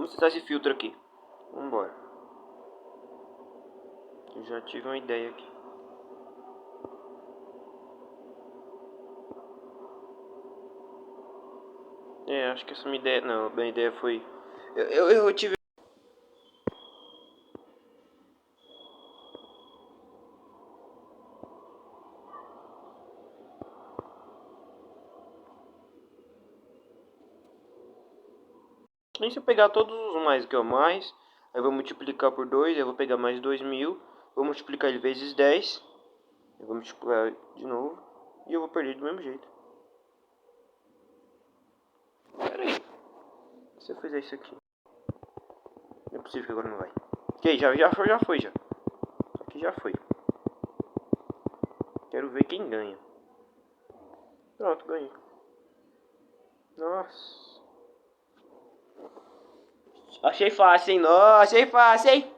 Vamos testar esse filtro aqui. Vambora. Eu já tive uma ideia aqui. Acho que essa minha ideia... Não, minha ideia foi... Eu tive... E se eu pegar todos os mais que é o mais, aí eu vou multiplicar por 2, eu vou pegar mais 2.000, vou multiplicar ele vezes 10, eu vou multiplicar de novo, e eu vou perder do mesmo jeito. Pera aí. Se eu fizer isso aqui... Não é possível que agora não vai. Ok, já foi já. Aqui já foi. Quero ver quem ganha. Pronto, ganhei. Nossa. Achei fácil, hein? Nossa, achei fácil, hein?